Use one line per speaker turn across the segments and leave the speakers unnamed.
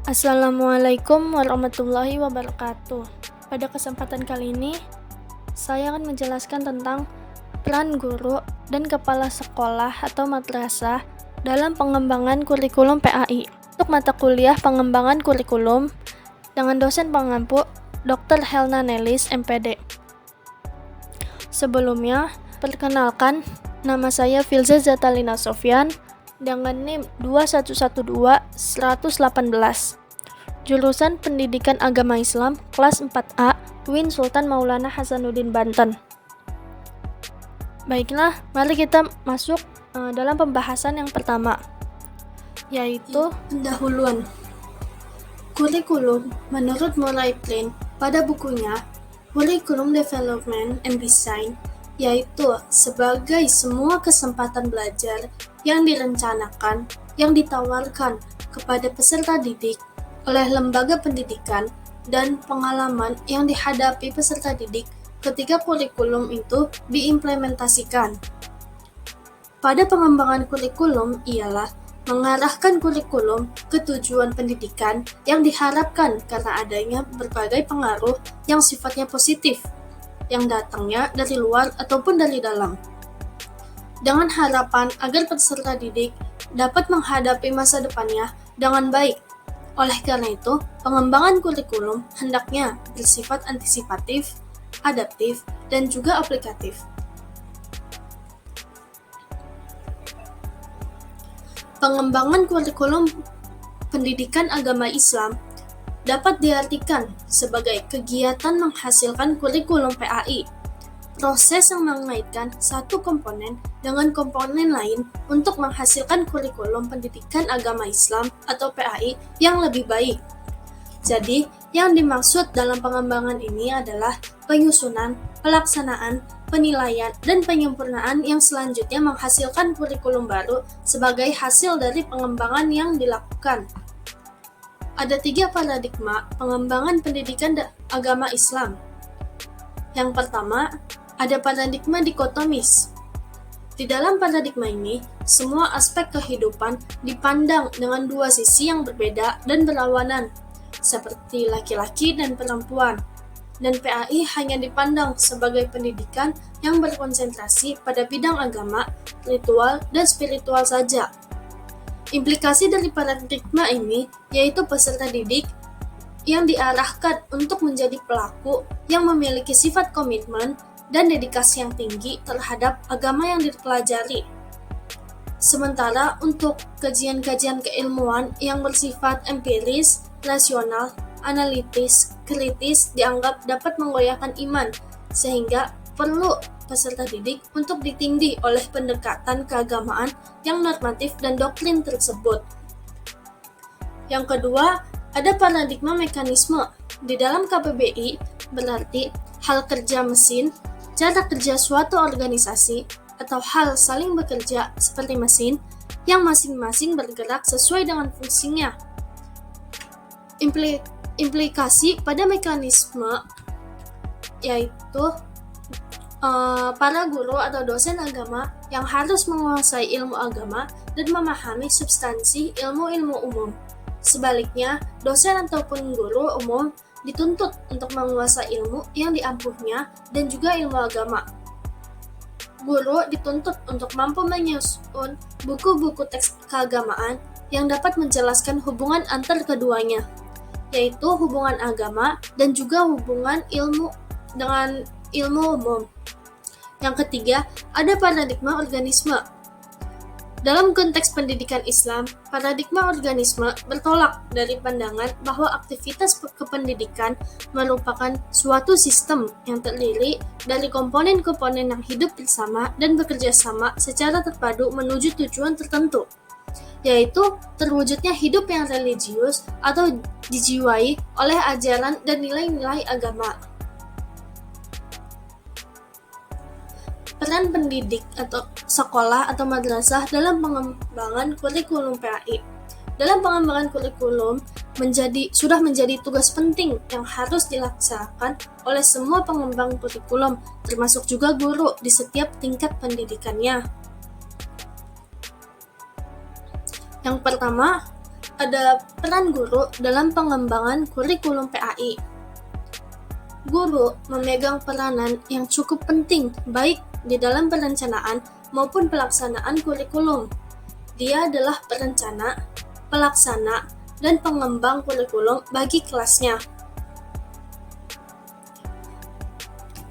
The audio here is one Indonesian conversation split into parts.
Assalamualaikum warahmatullahi wabarakatuh. Pada kesempatan kali ini, saya akan menjelaskan tentang peran guru dan kepala sekolah atau madrasah dalam pengembangan kurikulum PAI. Untuk mata kuliah pengembangan kurikulum dengan dosen pengampu Dr. Helna Nelis, MPD. Sebelumnya, perkenalkan, nama saya Filza Zatalina Sofyan dengan NIM 2112-118. Jurusan Pendidikan Agama Islam, kelas 4A, UIN Sultan Maulana Hasanuddin, Banten. Baiklah, mari kita masuk dalam pembahasan yang pertama, yaitu pendahuluan. Kurikulum menurut Murray Flynn pada bukunya Curriculum Development and Design, yaitu sebagai semua kesempatan belajar yang direncanakan, yang ditawarkan kepada peserta didik oleh lembaga pendidikan dan pengalaman yang dihadapi peserta didik ketika kurikulum itu diimplementasikan. Pada pengembangan kurikulum ialah mengarahkan kurikulum ke tujuan pendidikan yang diharapkan karena adanya berbagai pengaruh yang sifatnya positif, yang datangnya dari luar ataupun dari dalam, dengan harapan agar peserta didik dapat menghadapi masa depannya dengan baik. Oleh karena itu, pengembangan kurikulum hendaknya bersifat antisipatif, adaptif, dan juga aplikatif. Pengembangan kurikulum pendidikan agama Islam dapat diartikan sebagai kegiatan menghasilkan kurikulum PAI, proses yang mengaitkan satu komponen dengan komponen lain untuk menghasilkan kurikulum pendidikan agama Islam atau PAI yang lebih baik. Jadi, yang dimaksud dalam pengembangan ini adalah penyusunan, pelaksanaan, penilaian, dan penyempurnaan yang selanjutnya menghasilkan kurikulum baru sebagai hasil dari pengembangan yang dilakukan. Ada 3 paradigma pengembangan pendidikan agama Islam. Yang pertama, ada paradigma dikotomis. Di dalam paradigma ini, semua aspek kehidupan dipandang dengan 2 sisi yang berbeda dan berlawanan, seperti laki-laki dan perempuan. Dan PAI hanya dipandang sebagai pendidikan yang berkonsentrasi pada bidang agama, ritual, dan spiritual saja. Implikasi dari paradigma ini yaitu peserta didik yang diarahkan untuk menjadi pelaku yang memiliki sifat komitmen dan dedikasi yang tinggi terhadap agama yang dipelajari. Sementara untuk kajian-kajian keilmuan yang bersifat empiris, rasional, analitis, kritis dianggap dapat menggoyahkan iman, sehingga perlu peserta didik untuk ditindih oleh pendekatan keagamaan yang normatif dan doktrin tersebut. Yang kedua, ada paradigma mekanisme. Di dalam KPBI berarti hal kerja mesin, cara kerja suatu organisasi, atau hal saling bekerja seperti mesin yang masing-masing bergerak sesuai dengan fungsinya. Implikasi pada mekanisme yaitu para guru atau dosen agama yang harus menguasai ilmu agama dan memahami substansi ilmu-ilmu umum. Sebaliknya, dosen ataupun guru umum dituntut untuk menguasai ilmu yang diampuhnya dan juga ilmu agama. Guru dituntut untuk mampu menyusun buku-buku teks keagamaan yang dapat menjelaskan hubungan antar keduanya, yaitu hubungan agama dan juga hubungan ilmu dengan ilmu umum. Yang ketiga, ada paradigma organisme. Dalam konteks pendidikan Islam, paradigma organisme bertolak dari pandangan bahwa aktivitas kependidikan merupakan suatu sistem yang terdiri dari komponen-komponen yang hidup bersama dan bekerja sama secara terpadu menuju tujuan tertentu, yaitu terwujudnya hidup yang religius atau dijiwai oleh ajaran dan nilai-nilai agama. Peran pendidik atau sekolah atau madrasah dalam pengembangan kurikulum PAI. Dalam pengembangan kurikulum sudah menjadi tugas penting yang harus dilaksanakan oleh semua pengembang kurikulum, termasuk juga guru di setiap tingkat pendidikannya. Yang pertama, ada peran guru dalam pengembangan kurikulum PAI. Guru memegang peranan yang cukup penting baik di dalam perencanaan maupun pelaksanaan kurikulum. Dia adalah perencana, pelaksana, dan pengembang kurikulum bagi kelasnya.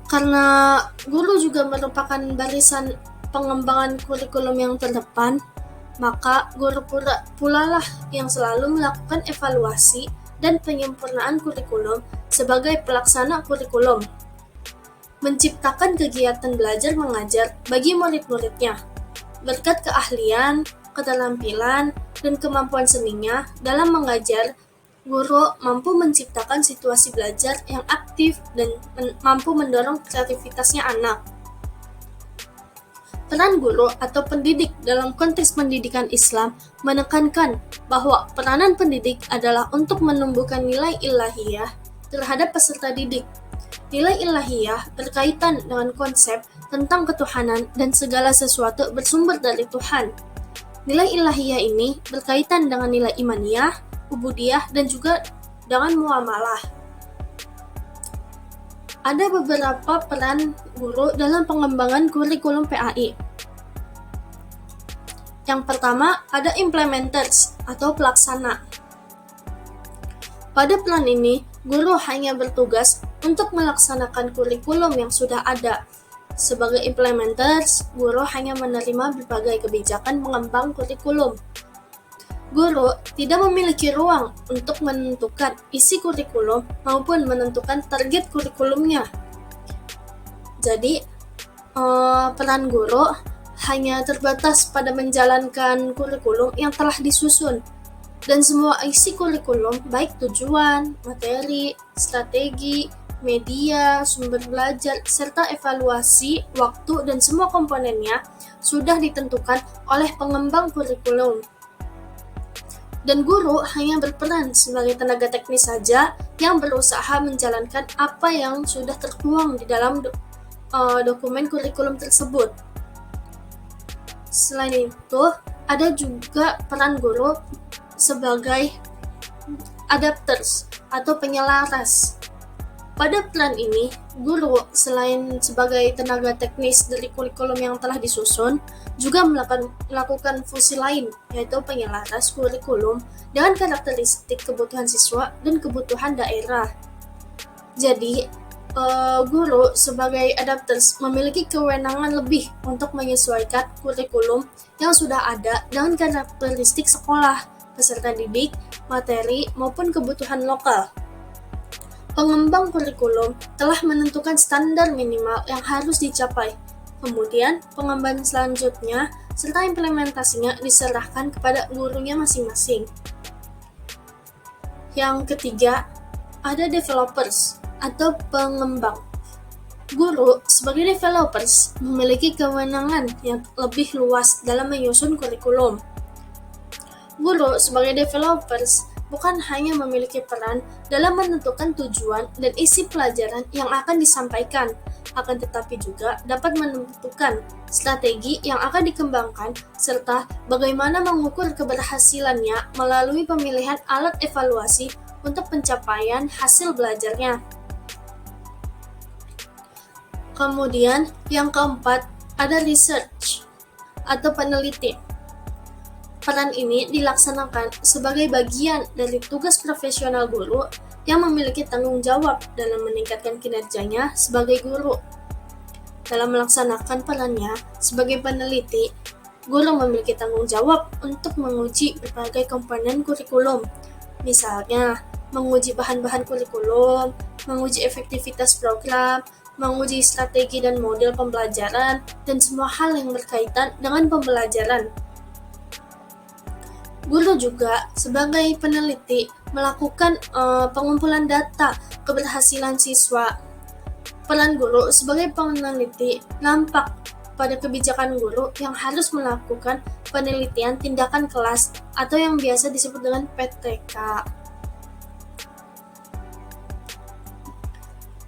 Karena guru juga merupakan barisan pengembangan kurikulum yang terdepan, maka guru pula lah yang selalu melakukan evaluasi dan penyempurnaan kurikulum sebagai pelaksana kurikulum, menciptakan kegiatan belajar mengajar bagi murid-muridnya. Berkat keahlian, keterampilan, dan kemampuan seninya dalam mengajar, guru mampu menciptakan situasi belajar yang aktif dan mampu mendorong kreativitasnya anak. Peran guru atau pendidik dalam konteks pendidikan Islam menekankan bahwa peranan pendidik adalah untuk menumbuhkan nilai ilahiyah terhadap peserta didik. Nilai ilahiyah berkaitan dengan konsep tentang ketuhanan dan segala sesuatu bersumber dari Tuhan. Nilai ilahiyah ini berkaitan dengan nilai imaniyah, ubudiyah, dan juga dengan muamalah. Ada beberapa peran guru dalam pengembangan kurikulum PAI. Yang pertama, ada implementers atau pelaksana. Pada peran ini, guru hanya bertugas untuk melaksanakan kurikulum yang sudah ada. Sebagai implementers, guru hanya menerima berbagai kebijakan pengembang kurikulum. Guru tidak memiliki ruang untuk menentukan isi kurikulum maupun menentukan target kurikulumnya. Jadi, peran guru hanya terbatas pada menjalankan kurikulum yang telah disusun. Dan semua isi kurikulum, baik tujuan, materi, strategi, media, sumber belajar, serta evaluasi, waktu, dan semua komponennya sudah ditentukan oleh pengembang kurikulum. Dan guru hanya berperan sebagai tenaga teknis saja yang berusaha menjalankan apa yang sudah tertuang di dalam dokumen kurikulum tersebut. Selain itu, ada juga peran guru sebagai adapters atau penyelaras. Pada peran ini, guru selain sebagai tenaga teknis dari kurikulum yang telah disusun, juga melakukan fungsi lain, yaitu penyelaras kurikulum dengan karakteristik kebutuhan siswa dan kebutuhan daerah. Jadi, guru sebagai adapters memiliki kewenangan lebih untuk menyesuaikan kurikulum yang sudah ada dengan karakteristik sekolah, peserta didik, materi, maupun kebutuhan lokal. Pengembang kurikulum telah menentukan standar minimal yang harus dicapai. Kemudian, pengembangan selanjutnya serta implementasinya diserahkan kepada gurunya masing-masing. Yang ketiga, ada developers atau pengembang. Guru sebagai developers memiliki kewenangan yang lebih luas dalam menyusun kurikulum. Guru sebagai developers bukan hanya memiliki peran dalam menentukan tujuan dan isi pelajaran yang akan disampaikan, akan tetapi juga dapat menentukan strategi yang akan dikembangkan serta bagaimana mengukur keberhasilannya melalui pemilihan alat evaluasi untuk pencapaian hasil belajarnya. Kemudian, yang keempat, ada research atau peneliti. Peran ini dilaksanakan sebagai bagian dari tugas profesional guru yang memiliki tanggung jawab dalam meningkatkan kinerjanya sebagai guru. Dalam melaksanakan perannya sebagai peneliti, guru memiliki tanggung jawab untuk menguji berbagai komponen kurikulum. Misalnya, menguji bahan-bahan kurikulum, menguji efektivitas program, menguji strategi dan model pembelajaran, dan semua hal yang berkaitan dengan pembelajaran. Guru juga sebagai peneliti melakukan pengumpulan data keberhasilan siswa. Peran guru sebagai peneliti nampak pada kebijakan guru yang harus melakukan penelitian tindakan kelas atau yang biasa disebut dengan PTK.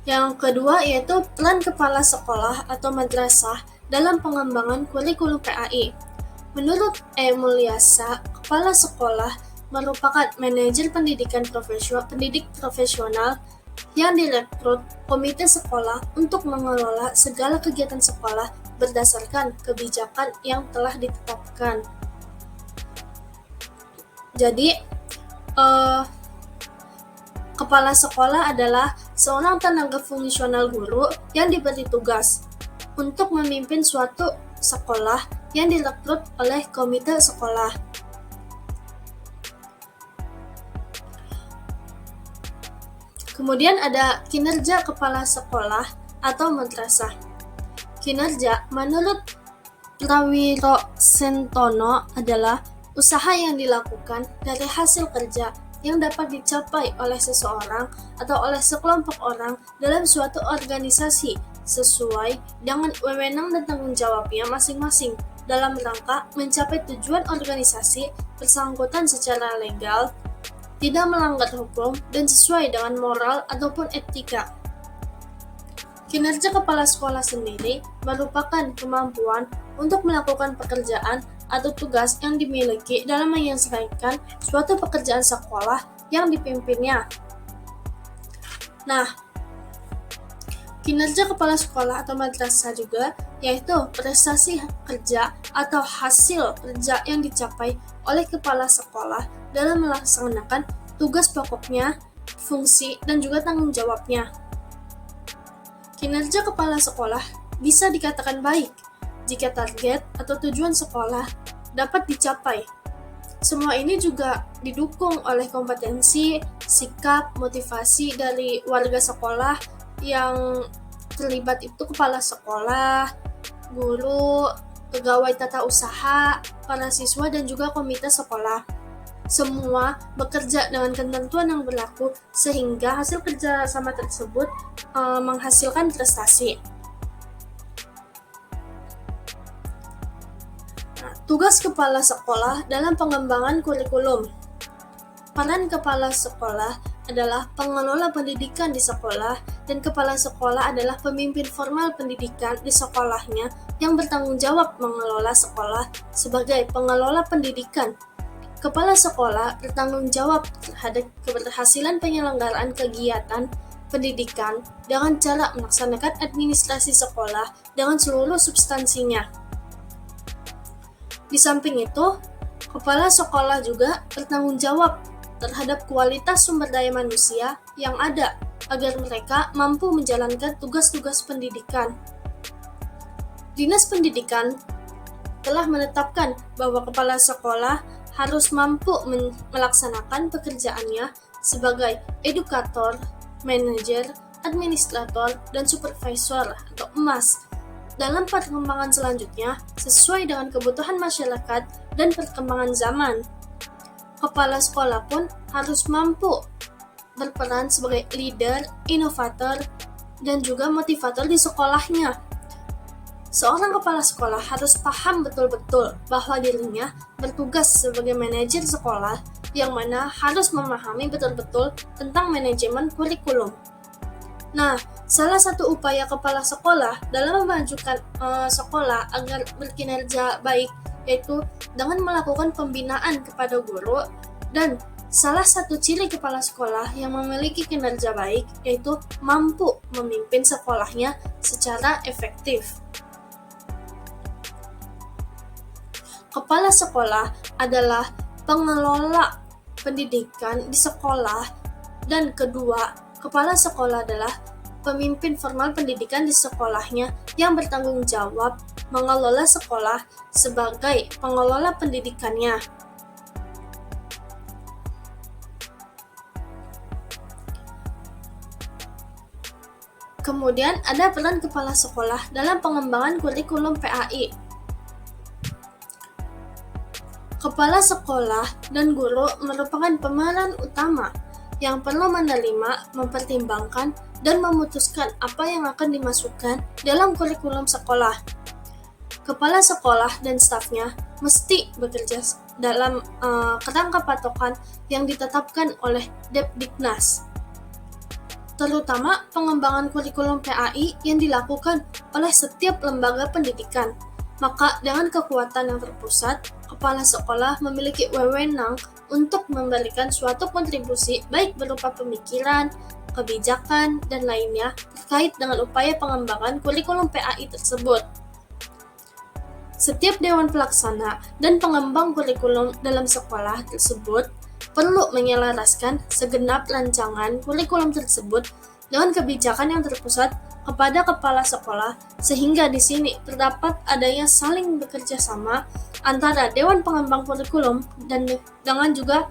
Yang kedua yaitu peran kepala sekolah atau madrasah dalam pengembangan kurikulum PAI. Menurut Mulyasa, kepala sekolah merupakan manajer pendidik profesional yang direkrut komite sekolah untuk mengelola segala kegiatan sekolah berdasarkan kebijakan yang telah ditetapkan. Jadi, kepala sekolah adalah seorang tenaga fungsional guru yang diberi tugas untuk memimpin suatu sekolah yang direkrut oleh komite sekolah. Kemudian ada kinerja kepala sekolah atau madrasah. Kinerja menurut Prawiro Sentono adalah usaha yang dilakukan dari hasil kerja yang dapat dicapai oleh seseorang atau oleh sekelompok orang dalam suatu organisasi sesuai dengan wewenang dan tanggung jawabnya masing-masing dalam rangka mencapai tujuan organisasi bersangkutan secara legal, tidak melanggar hukum, dan sesuai dengan moral ataupun etika. Kinerja kepala sekolah sendiri merupakan kemampuan untuk melakukan pekerjaan atau tugas yang dimiliki dalam menyelesaikan suatu pekerjaan sekolah yang dipimpinnya. Nah, kinerja kepala sekolah atau madrasah juga yaitu prestasi kerja atau hasil kerja yang dicapai oleh kepala sekolah dalam melaksanakan tugas pokoknya, fungsi, dan juga tanggung jawabnya. Kinerja kepala sekolah bisa dikatakan baik jika target atau tujuan sekolah dapat dicapai. Semua ini juga didukung oleh kompetensi, sikap, motivasi dari warga sekolah yang terlibat itu kepala sekolah, guru, pegawai tata usaha, para siswa, dan juga komite sekolah. Semua bekerja dengan ketentuan yang berlaku sehingga hasil kerja sama tersebut menghasilkan prestasi. Tugas kepala sekolah dalam pengembangan kurikulum. Peran kepala sekolah adalah pengelola pendidikan di sekolah, dan kepala sekolah adalah pemimpin formal pendidikan di sekolahnya yang bertanggung jawab mengelola sekolah sebagai pengelola pendidikan. Kepala sekolah bertanggung jawab terhadap keberhasilan penyelenggaraan kegiatan pendidikan dengan cara melaksanakan administrasi sekolah dengan seluruh substansinya. Di samping itu, kepala sekolah juga bertanggung jawab terhadap kualitas sumber daya manusia yang ada agar mereka mampu menjalankan tugas-tugas pendidikan. Dinas Pendidikan telah menetapkan bahwa kepala sekolah harus mampu melaksanakan pekerjaannya sebagai edukator, manajer, administrator, dan supervisor atau emas dalam perkembangan selanjutnya sesuai dengan kebutuhan masyarakat dan perkembangan zaman. Kepala sekolah pun harus mampu berperan sebagai leader, inovator, dan juga motivator di sekolahnya. Seorang kepala sekolah harus paham betul-betul bahwa dirinya bertugas sebagai manajer sekolah yang mana harus memahami betul-betul tentang manajemen kurikulum. Nah, salah satu upaya kepala sekolah dalam memajukan sekolah agar berkinerja baik yaitu dengan melakukan pembinaan kepada guru, dan salah satu ciri kepala sekolah yang memiliki kinerja baik yaitu mampu memimpin sekolahnya secara efektif. Kepala sekolah adalah pengelola pendidikan di sekolah, dan kedua, kepala sekolah adalah pemimpin formal pendidikan di sekolahnya yang bertanggung jawab mengelola sekolah sebagai pengelola pendidikannya. Kemudian ada peran kepala sekolah dalam pengembangan kurikulum PAI. Kepala sekolah dan guru merupakan pemeran utama yang perlu menerima, mempertimbangkan, dan memutuskan apa yang akan dimasukkan dalam kurikulum sekolah. Kepala sekolah dan stafnya mesti bekerja dalam kerangka patokan yang ditetapkan oleh Depdiknas, terutama pengembangan kurikulum PAI yang dilakukan oleh setiap lembaga pendidikan. Maka dengan kekuatan yang terpusat, kepala sekolah memiliki wewenang untuk memberikan suatu kontribusi baik berupa pemikiran, kebijakan, dan lainnya terkait dengan upaya pengembangan kurikulum PAI tersebut. Setiap dewan pelaksana dan pengembang kurikulum dalam sekolah tersebut perlu menyelaraskan segenap rancangan kurikulum tersebut dengan kebijakan yang terpusat kepada kepala sekolah, sehingga di sini terdapat adanya saling bekerja sama antara dewan pengembang kurikulum dan dengan juga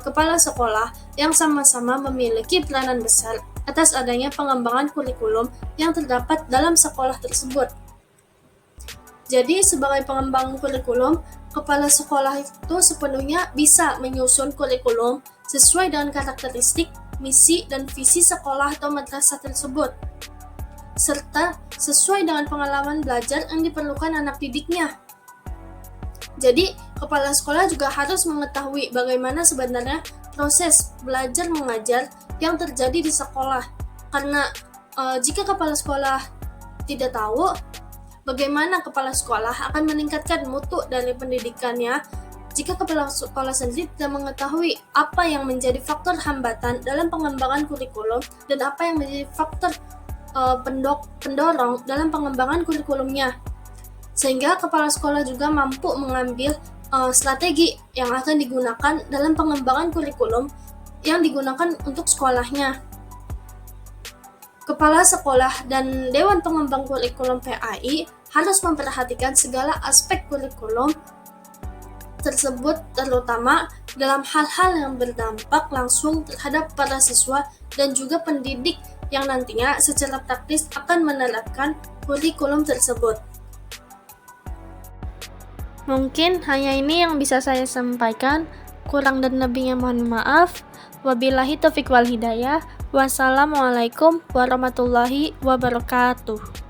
kepala sekolah yang sama-sama memiliki peranan besar atas adanya pengembangan kurikulum yang terdapat dalam sekolah tersebut. Jadi sebagai pengembang kurikulum, kepala sekolah itu sepenuhnya bisa menyusun kurikulum sesuai dengan karakteristik, misi, dan visi sekolah atau madrasah tersebut, serta sesuai dengan pengalaman belajar yang diperlukan anak didiknya. Jadi, kepala sekolah juga harus mengetahui bagaimana sebenarnya proses belajar mengajar yang terjadi di sekolah. Karena jika kepala sekolah tidak tahu bagaimana kepala sekolah akan meningkatkan mutu dari pendidikannya, jika kepala sekolah sendiri tidak mengetahui apa yang menjadi faktor hambatan dalam pengembangan kurikulum dan apa yang menjadi faktor pendorong dalam pengembangan kurikulumnya, sehingga kepala sekolah juga mampu mengambil strategi yang akan digunakan dalam pengembangan kurikulum yang digunakan untuk sekolahnya. Kepala sekolah dan Dewan Pengembang Kurikulum PAI harus memperhatikan segala aspek kurikulum tersebut, terutama dalam hal-hal yang berdampak langsung terhadap para siswa dan juga pendidik yang nantinya secara praktis akan menerapkan kurikulum tersebut.
Mungkin hanya ini yang bisa saya sampaikan. Kurang dan lebihnya mohon maaf. Wabillahi taufiq wal hidayah. Wassalamualaikum warahmatullahi wabarakatuh.